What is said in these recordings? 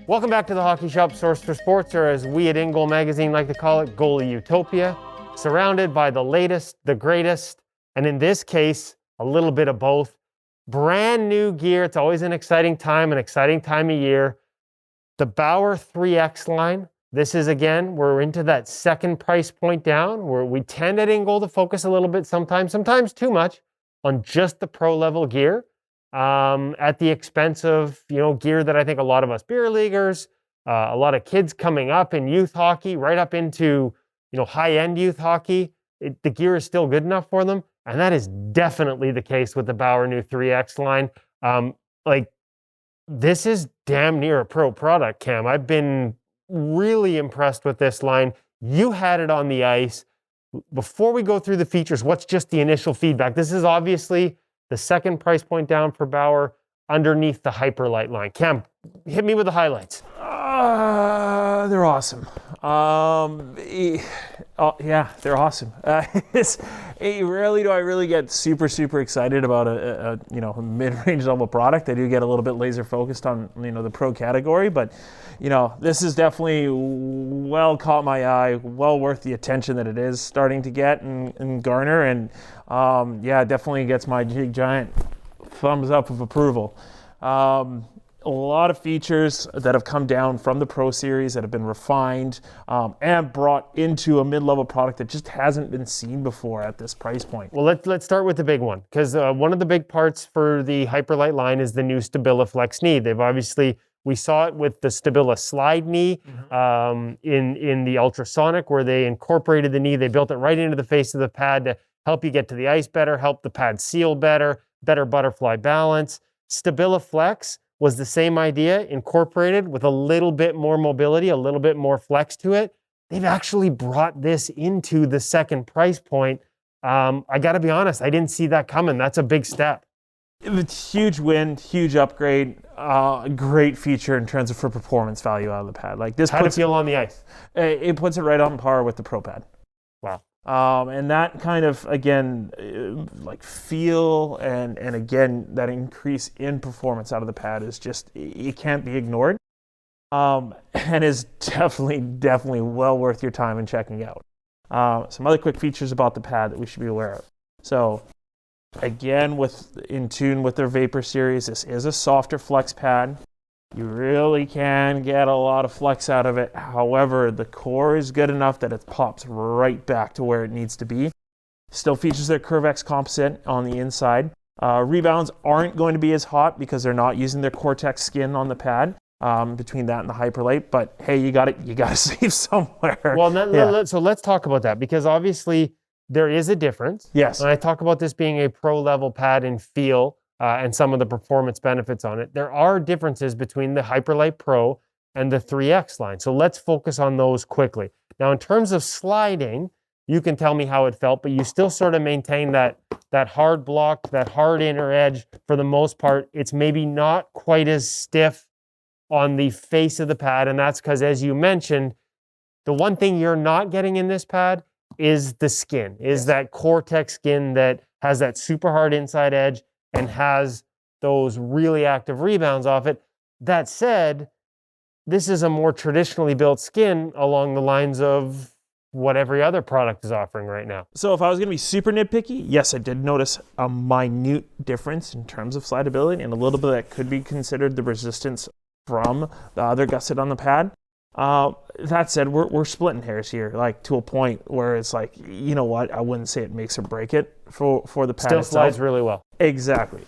Welcome back to the Hockey Shop, source for sports, or as we at InGoal Magazine like to call it, Goalie Utopia. Surrounded by the latest, the greatest, and in this case, a little bit of both. Brand new gear. It's always an exciting time of year. The Bauer 3X line. This is, again, we're into that second price point down, where we tend at InGoal to focus a little bit sometimes too much, on just the pro level gear. At the expense of, gear that I think a lot of us beer leaguers, a lot of kids coming up in youth hockey, right up into, high-end youth hockey, the gear is still good enough for them. And that is definitely the case with the Bauer new 3X line. This is damn near a pro product, Cam. I've been really impressed with this line. You had it on the ice. Before we go through the features, what's just the initial feedback? This is obviously the second price point down for Bauer underneath the Hyperlight line. Cam, hit me with the highlights. They're awesome. Yeah, they're awesome. Rarely do I really get super excited about a mid-range level product. I do get a little bit laser focused on the pro category, but this is definitely well caught my eye, well worth the attention that it is starting to get and garner, and it definitely gets my giant thumbs up of approval. A lot of features that have come down from the Pro Series that have been refined and brought into a mid-level product that just hasn't been seen before at this price point. Well, let's start with the big one, because one of the big parts for the Hyperlight line is the new Stabiliflex knee. We saw it with the Stabila slide knee in the ultrasonic, where they incorporated the knee. They built it right into the face of the pad to help you get to the ice better, help the pad seal better butterfly balance. Stabiliflex was the same idea, incorporated with a little bit more mobility, a little bit more flex to it. They've actually brought this into the second price point. I got to be honest, I didn't see that coming. That's a big step. It's huge win, huge upgrade, great feature in terms of for performance value out of the pad. Like this, how does it feel on the ice? It puts it right on par with the Pro Pad. Wow. And that kind of, again, feel and again, that increase in performance out of the pad is just, it can't be ignored. And is definitely well worth your time in checking out. Some other quick features about the pad that we should be aware of. So again, in tune with their Vapor series, this is a softer flex pad. You really can get a lot of flex out of it. However, the core is good enough that it pops right back to where it needs to be. Still features their CurveX composite on the inside. Rebounds aren't going to be as hot because they're not using their Cortex skin on the pad between that and the Hyperlight. But hey, you got to save somewhere. Well, so let's talk about that, because obviously there is a difference. Yes. When I talk about this being a pro level pad in feel, and some of the performance benefits on it, there are differences between the Hyperlight Pro and the 3X line. So let's focus on those quickly. Now, in terms of sliding, you can tell me how it felt, but you still sort of maintain that hard block, that hard inner edge for the most part. It's maybe not quite as stiff on the face of the pad, and that's because, as you mentioned, the one thing you're not getting in this pad is the skin, that Cortex skin that has that super hard inside edge and has those really active rebounds off it. That said, this is a more traditionally built skin along the lines of what every other product is offering right now. So if I was going to be super nitpicky, yes, I did notice a minute difference in terms of slidability, and a little bit that could be considered the resistance from the other gusset on the pad. That said, we're splitting hairs here, to a point where it's I wouldn't say it makes or break it for the pad Still itself. slides really well. Exactly.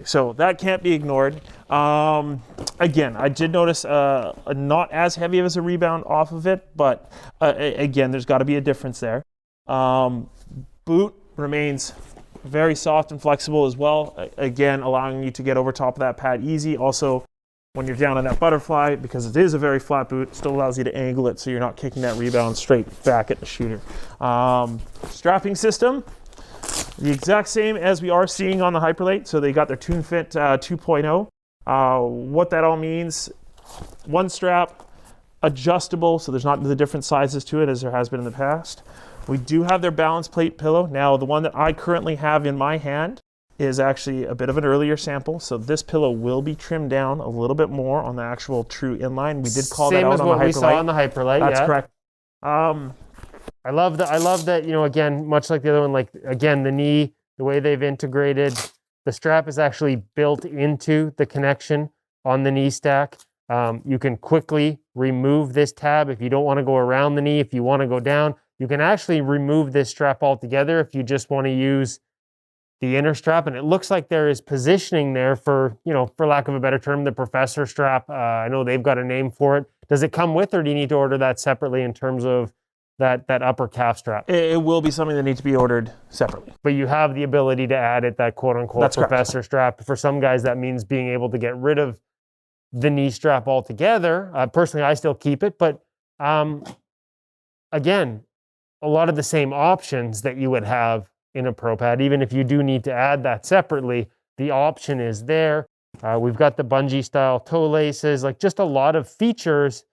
So that can't be ignored. Again, I did notice not as heavy as a rebound off of it, but again, there's got to be a difference there. Boot remains very soft and flexible as well. Again, allowing you to get over top of that pad easy. Also, when you're down on that butterfly, because it is a very flat boot, it still allows you to angle it so you're not kicking that rebound straight back at the shooter. Strapping system, the exact same as we are seeing on the Hyperlight. So they got their TuneFit 2.0. What that all means, one strap, adjustable, so there's not the different sizes to it as there has been in the past. We do have their balance plate pillow. Now, the one that I currently have in my hand is actually a bit of an earlier sample. So this pillow will be trimmed down a little bit more on the actual true inline. We did call that out on the Hyperlite. Same as what we saw on the Hyperlite. That's yeah. correct. I love that, you know, again, much like the other one, like, again, the knee, the way they've integrated, the strap is actually built into the connection on the knee stack. You can quickly remove this tab if you don't want to go around the knee. If you want to go down, you can actually remove this strap altogether if you just want to use the inner strap. And it looks like there is positioning there for, you know, for lack of a better term, the professor strap. I know they've got a name for it. Does it come with, or do you need to order that separately in terms of that upper calf strap? It will be something that needs to be ordered separately. But you have the ability to add it, that quote unquote That's professor correct. strap. For some guys, that means being able to get rid of the knee strap altogether. Personally, I still keep it, but again, a lot of the same options that you would have in a Pro Pad, even if you do need to add that separately, the option is there. We've got the bungee style toe laces, like just a lot of features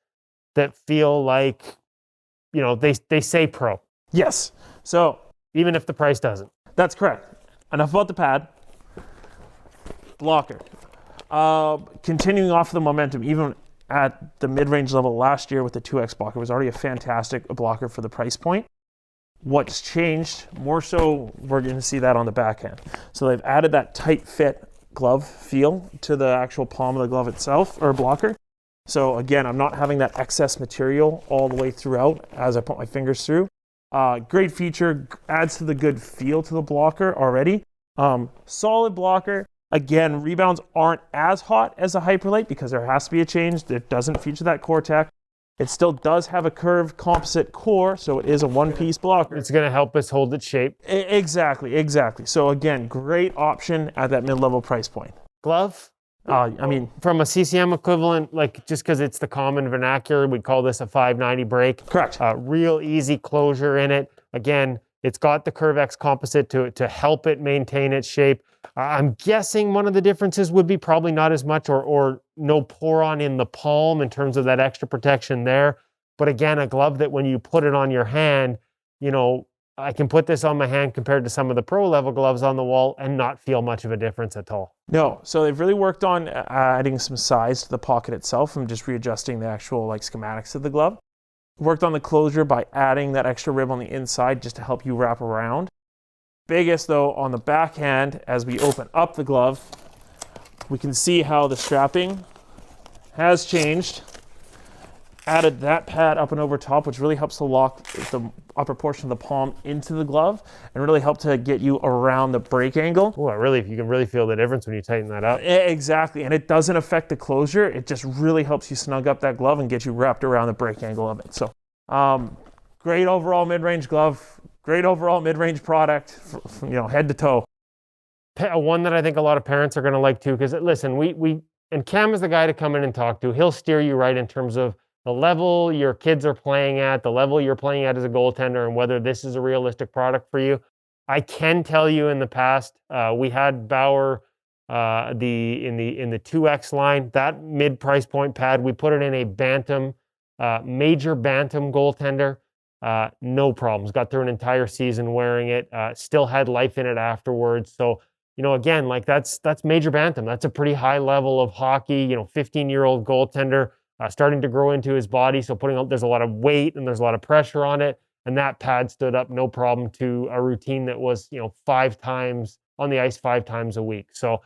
that feel like, you know, they say Pro. Yes. So even if the price doesn't. that's correct. Enough about the pad. Blocker. Continuing off the momentum, even at the mid-range level last year with the 2X blocker, was already a fantastic blocker for the price point. What's changed, more so, we're going to see that on the backhand. So they've added that tight fit glove feel to the actual palm of the glove itself, or blocker. So again, I'm not having that excess material all the way throughout as I put my fingers through. Great feature, adds to the good feel to the blocker already. Solid blocker. Again, rebounds aren't as hot as a Hyperlite because there has to be a change. It doesn't feature that core tech. It still does have a curved composite core, so it is a one-piece blocker. It's going to help us hold its shape. Exactly. So again, great option at that mid-level price point. Glove? I mean, from a CCM equivalent, like just because it's the common vernacular, we call this a 590 break. correct. Real easy closure in it. Again, it's got the CurveX composite to help it maintain its shape. I'm guessing one of the differences would be probably not as much or no pour on in the palm in terms of that extra protection there. But again, a glove that when you put it on your hand, you know, I can put this on my hand compared to some of the pro level gloves on the wall and not feel much of a difference at all. No, so they've really worked on adding some size to the pocket itself and just readjusting the actual like schematics of the glove. Worked on the closure by adding that extra rib on the inside just to help you wrap around. Biggest though on the backhand, as we open up the glove, we can see how the strapping has changed. Added that pad up and over top, which really helps to lock the upper portion of the palm into the glove and really help to get you around the break angle. Oh, really, you can really feel the difference when you tighten that up. Exactly, and it doesn't affect the closure. It just really helps you snug up that glove and get you wrapped around the break angle of it. So, great overall mid-range glove, great overall mid-range product, from, you know, head to toe. One that I think a lot of parents are going to like too, because listen, and Cam is the guy to come in and talk to. He'll steer you right in terms of the level your kids are playing at, the level you're playing at as a goaltender, and whether this is a realistic product for you. I can tell you in the past, we had Bauer in the 2X line, that mid price point pad, we put it in a bantam, major bantam goaltender. No problems. Got through an entire season wearing it. Still had life in it afterwards. So, you know, again, like that's major bantam. That's a pretty high level of hockey. You know, 15-year-old goaltender. Starting to grow into his body, so there's a lot of weight and there's a lot of pressure on it, and that pad stood up no problem to a routine that was, you know, 5 times on the ice 5 times a week. So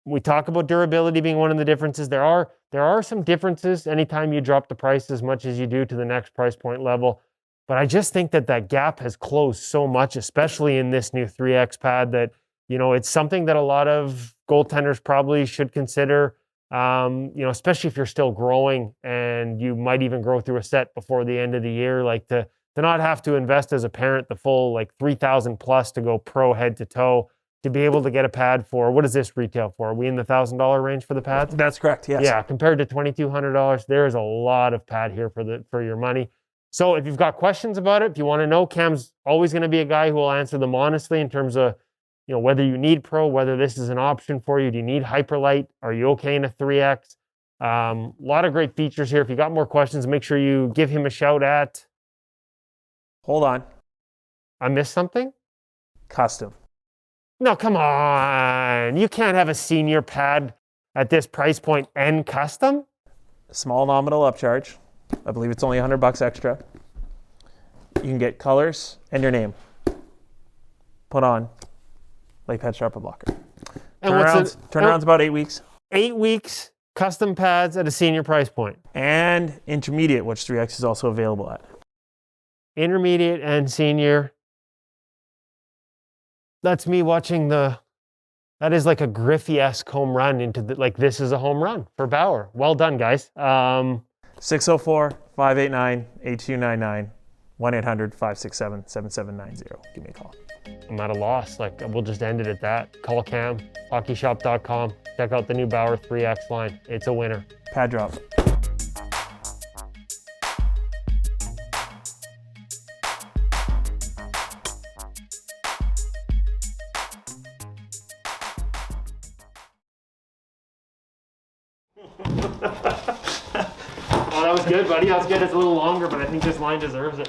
we talk about durability being one of the differences. There are some differences anytime you drop the price as much as you do to the next price point level, but I just think that gap has closed so much, especially in this new 3X pad, that, you know, it's something that a lot of goaltenders probably should consider. You know, especially if you're still growing and you might even grow through a set before the end of the year, like to not have to invest as a parent the full like $3,000 plus to go pro head to toe, to be able to get a pad for, what does this retail for? Are we in the $1,000 range for the pads? That's correct, yes. Yeah, compared to $2,200, there is a lot of pad here for your money. So if you've got questions about it, if you want to know, Cam's always going to be a guy who will answer them honestly in terms of, you know, whether you need pro, whether this is an option for you. Do you need Hyperlite? Are you okay in a 3X? A lot of great features here. If you got more questions, make sure you give him a shout at... Hold on. I missed something? Custom. No, come on. You can't have a senior pad at this price point and custom. Small nominal upcharge. I believe it's only $100 extra. You can get colors and your name. Put on Lake Pad Sharper Blocker. And Turnaround's about 8 weeks. 8 weeks, custom pads at a senior price point. And intermediate, which 3X is also available at. Intermediate and senior. That's me watching that is like a Griffey-esque home run into this is a home run for Bauer. Well done, guys. 604-589-8299, 1-800-567-7790. Give me a call. I'm at a loss. We'll just end it at that. Call Cam, hockeyshop.com. Check out the new Bauer 3X line. It's a winner. Pad drop. Oh, that was good, buddy. That was good. It's a little longer, but I think this line deserves it.